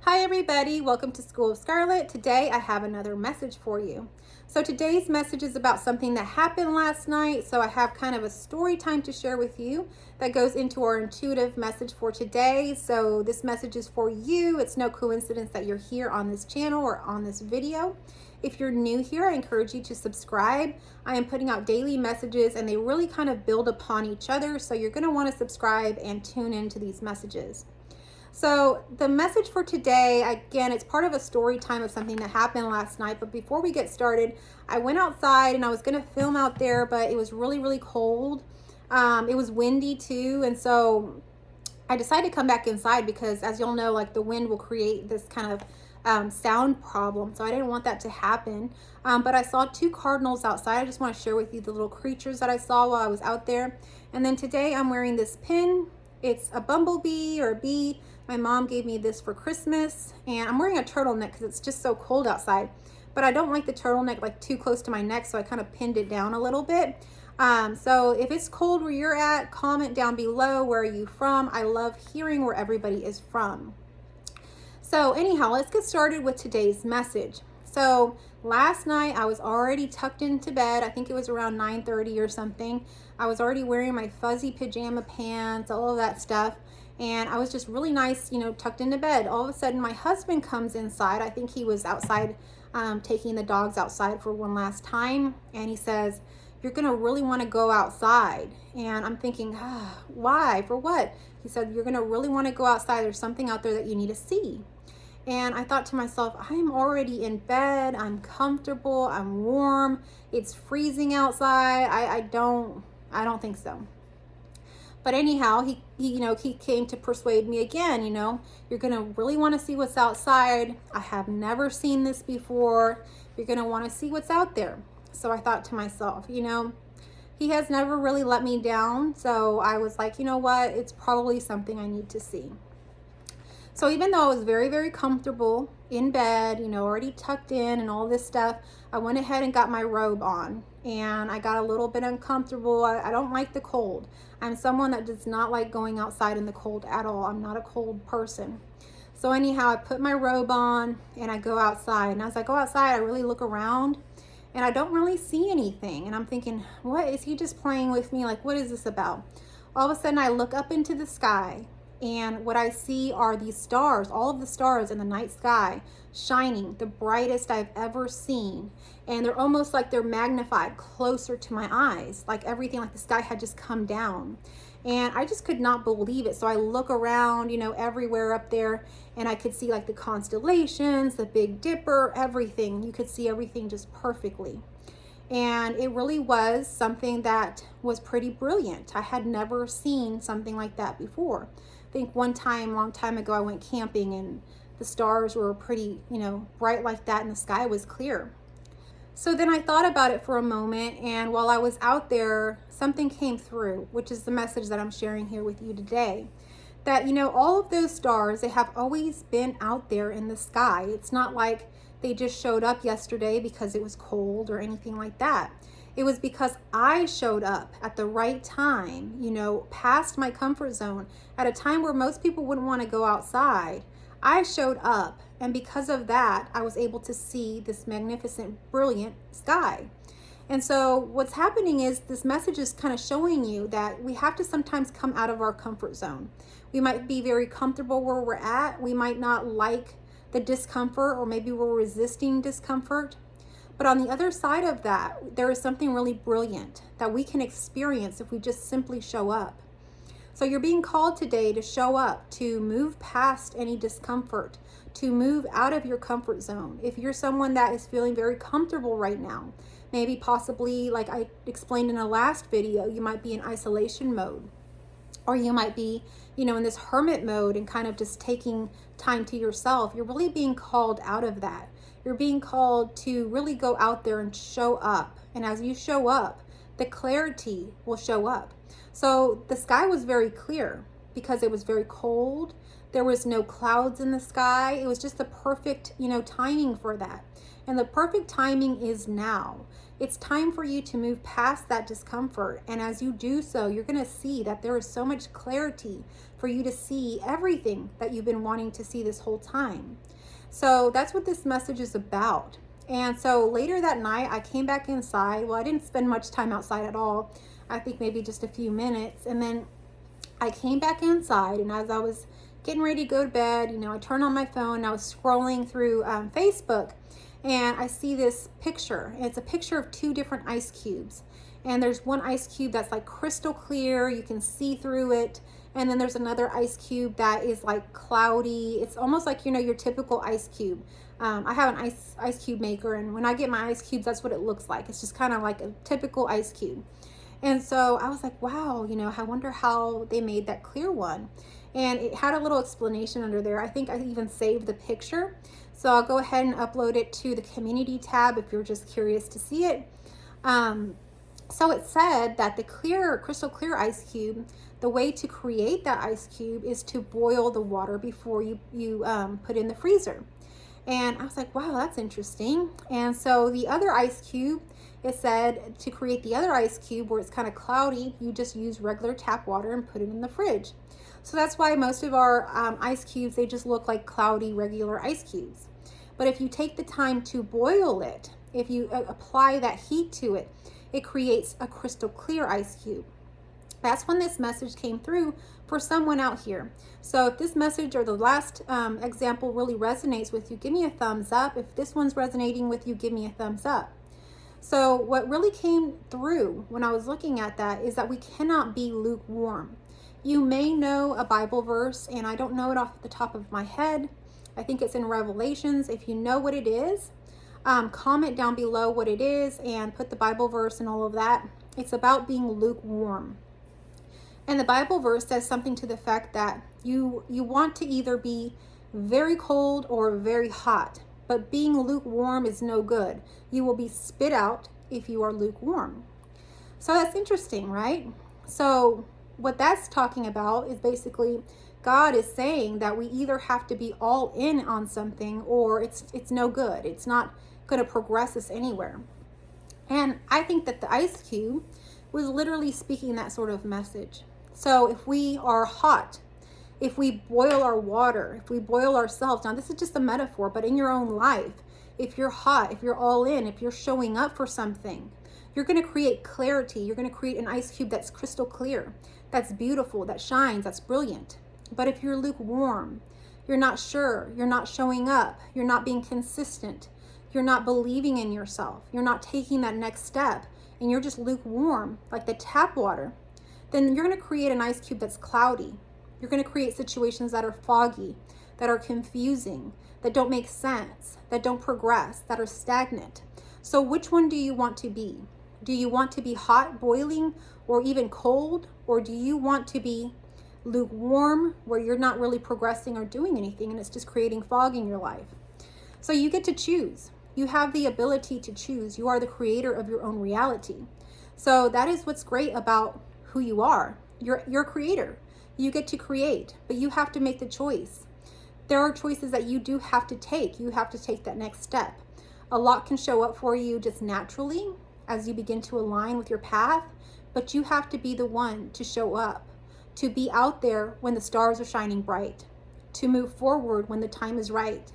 Hi everybody, welcome to School of Scarlett. Today I have another message for you. So today's message is about something that happened last night. So I have kind of a story time to share with you that goes into our intuitive message for today. So this message is for you. It's no coincidence that you're here on this channel or on this video. If you're new here, I encourage you to subscribe. I am putting out daily messages and they really kind of build upon each other. So you're going to want to subscribe and tune into these messages. So the message for today, again, it's part of a story time of something that happened last night. But before we get started, I went outside and I was going to film out there, but it was really, really cold. It was windy too. And so I decided to come back inside because, as you'll know, like the wind will create this kind of sound problem. So I didn't want that to happen. But I saw two cardinals outside. I just want to share with you the little creatures that I saw while I was out there. And then today I'm wearing this pin. It's a bumblebee or a bee. My mom gave me this for Christmas, and I'm wearing a turtleneck because it's just so cold outside. But I don't like the turtleneck like too close to my neck, so I kind of pinned it down a little bit. So if it's cold where you're at, comment down below, where are you from? I love hearing where everybody is from. So anyhow, let's get started with today's message. So last night I was already tucked into bed. I think it was around 9:30 or something. I was already wearing my fuzzy pajama pants, all of that stuff. And I was just really nice, tucked into bed. All of a sudden my husband comes inside. I think he was outside taking the dogs outside for one last time. And he says, "You're gonna really wanna go outside." And I'm thinking, why, for what? He said, "You're gonna really wanna go outside. There's something out there that you need to see." And I thought to myself, I'm already in bed, I'm comfortable, I'm warm, it's freezing outside. I don't think so. But anyhow, he came to persuade me again, you're gonna really want to see what's outside. I have never seen this before. You're gonna want to see what's out there. So I thought to myself, he has never really let me down. So I was like, you know what? It's probably something I need to see. So even though I was very, very comfortable in bed, already tucked in and all this stuff, I went ahead and got my robe on, and I got a little bit uncomfortable. I don't like the cold. I'm someone that does not like going outside in the cold at all. I'm not a cold person. So anyhow, I put my robe on and I go outside. And as I go outside, I really look around and I don't really see anything. And I'm thinking, what is he just playing with me? Like, what is this about? All of a sudden I look up into the sky, and what I see are these stars, all of the stars in the night sky, shining, the brightest I've ever seen. And they're almost like they're magnified closer to my eyes, like everything, like the sky had just come down. And I just could not believe it. So I look around, everywhere up there, and I could see like the constellations, the Big Dipper, everything. You could see everything just perfectly. And it really was something that was pretty brilliant. I had never seen something like that before. I think one time, long time ago, I went camping and the stars were pretty, bright like that, and the sky was clear. So then I thought about it for a moment, and while I was out there, something came through, which is the message that I'm sharing here with you today. That, all of those stars, they have always been out there in the sky. It's not like they just showed up yesterday because it was cold or anything like that. It was because I showed up at the right time, past my comfort zone, at a time where most people wouldn't want to go outside. I showed up, and because of that, I was able to see this magnificent, brilliant sky. And so what's happening is this message is kind of showing you that we have to sometimes come out of our comfort zone. We might be very comfortable where we're at. We might not like the discomfort, or maybe we're resisting discomfort. But on the other side of that, there is something really brilliant that we can experience if we just simply show up. So you're being called today to show up, to move past any discomfort, to move out of your comfort zone. If you're someone that is feeling very comfortable right now, maybe possibly, like I explained in a last video, you might be in isolation mode, or you might be, in this hermit mode and kind of just taking time to yourself. You're really being called out of that. You're being called to really go out there and show up. And as you show up, the clarity will show up. So the sky was very clear because it was very cold. There was no clouds in the sky. It was just the perfect, timing for that. And the perfect timing is now. It's time for you to move past that discomfort. And as you do so, you're going to see that there is so much clarity for you to see everything that you've been wanting to see this whole time. So that's what this message is about. And so later that night, I came back inside. Well, I didn't spend much time outside at all. I think maybe just a few minutes. And then I came back inside, and as I was getting ready to go to bed, I turned on my phone, and I was scrolling through Facebook, and I see this picture. And it's a picture of two different ice cubes. And there's one ice cube that's like crystal clear. You can see through it. And then there's another ice cube that is like cloudy. It's almost like, your typical ice cube. I have an ice cube maker, and when I get my ice cubes, that's what it looks like. It's just kind of like a typical ice cube. And so I was like, wow, I wonder how they made that clear one. And it had a little explanation under there. I think I even saved the picture. So I'll go ahead and upload it to the community tab if you're just curious to see it. So it said that the crystal clear ice cube, the way to create that ice cube is to boil the water before you put in the freezer. And I was like, wow, that's interesting. And so the other ice cube, it said to create the other ice cube where it's kind of cloudy, you just use regular tap water and put it in the fridge. So that's why most of our ice cubes, they just look like cloudy, regular ice cubes. But if you take the time to boil it, if you apply that heat to it, it creates a crystal clear ice cube. That's when this message came through for someone out here. So if this message or the last example really resonates with you, give me a thumbs up. If this one's resonating with you, give me a thumbs up. So what really came through when I was looking at that is that we cannot be lukewarm. You may know a Bible verse, and I don't know it off the top of my head. I think it's in Revelations. If you know what it is, comment down below what it is and put the Bible verse and all of that. It's about being lukewarm. And the Bible verse says something to the effect that you want to either be very cold or very hot, but being lukewarm is no good. You will be spit out if you are lukewarm. So that's interesting, right? So what that's talking about is basically God is saying that we either have to be all in on something or it's no good. It's not going to progress us anywhere. And I think that the ice cube was literally speaking that sort of message. So if we are hot, if we boil our water, if we boil ourselves, now this is just a metaphor, but in your own life, if you're hot, if you're all in, if you're showing up for something, you're going to create clarity. You're going to create an ice cube that's crystal clear, that's beautiful, that shines, that's brilliant. But if you're lukewarm, you're not sure, you're not showing up, you're not being consistent, you're not believing in yourself, you're not taking that next step, and you're just lukewarm, like the tap water, then you're going to create an ice cube that's cloudy. You're going to create situations that are foggy, that are confusing, that don't make sense, that don't progress, that are stagnant. So which one do you want to be? Do you want to be hot, boiling, or even cold? Or do you want to be lukewarm, where you're not really progressing or doing anything and it's just creating fog in your life? So you get to choose. You have the ability to choose. You are the creator of your own reality. So that is what's great about who you are. You're a creator. You get to create, but you have to make the choice. There are choices that you do have to take. You have to take that next step. A lot can show up for you just naturally as you begin to align with your path, but you have to be the one to show up, to be out there when the stars are shining bright, to move forward when the time is right.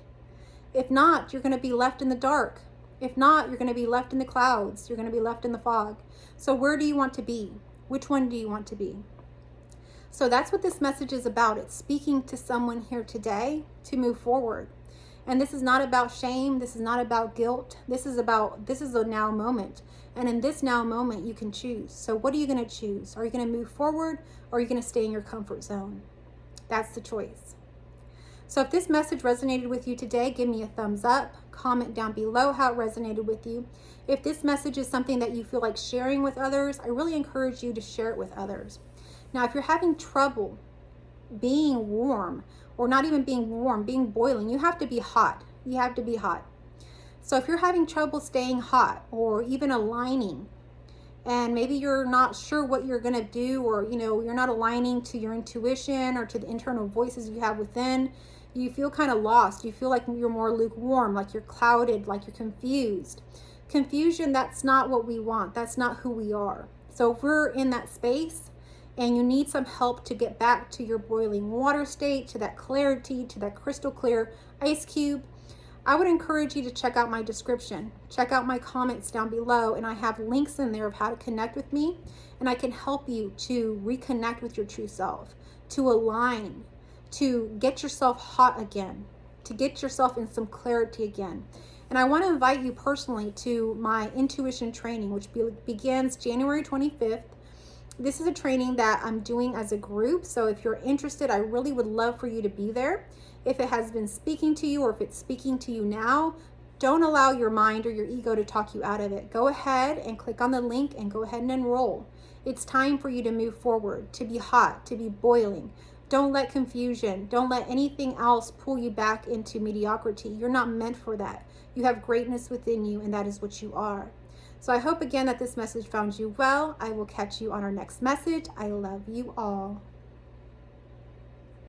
If not, you're going to be left in the dark. If not, you're going to be left in the clouds. You're going to be left in the fog. So where do you want to be? Which one do you want to be? So that's what this message is about. It's speaking to someone here today to move forward. And this is not about shame. This is not about guilt. This is a now moment. And in this now moment, you can choose. So what are you going to choose? Are you going to move forward, or are you going to stay in your comfort zone? That's the choice. So if this message resonated with you today, give me a thumbs up. Comment down below how it resonated with you. If this message is something that you feel like sharing with others, I really encourage you to share it with others. Now, if you're having trouble being warm, or not even being warm, being boiling, you have to be hot. You have to be hot. So if you're having trouble staying hot or even aligning, and maybe you're not sure what you're going to do, or you're not aligning to your intuition or to the internal voices you have within. You feel kind of lost. You feel like you're more lukewarm, like you're clouded, like you're confused. Confusion, that's not what we want. That's not who we are. So if we're in that space and you need some help to get back to your boiling water state, to that clarity, to that crystal clear ice cube, I would encourage you to check out my description. Check out my comments down below, and I have links in there of how to connect with me, and I can help you to reconnect with your true self, to align, to get yourself hot again, to get yourself in some clarity again. And I want to invite you personally to my intuition training, which begins January 25th. This is a training that I'm doing as a group, so if you're interested, I really would love for you to be there. If it has been speaking to you, or if it's speaking to you now, don't allow your mind or your ego to talk you out of it. Go ahead and click on the link and go ahead and enroll. It's time for you to move forward, to be hot, to be boiling. Don't let confusion, don't let anything else pull you back into mediocrity. You're not meant for that. You have greatness within you, and that is what you are. So I hope again that this message found you well. I will catch you on our next message. I love you all.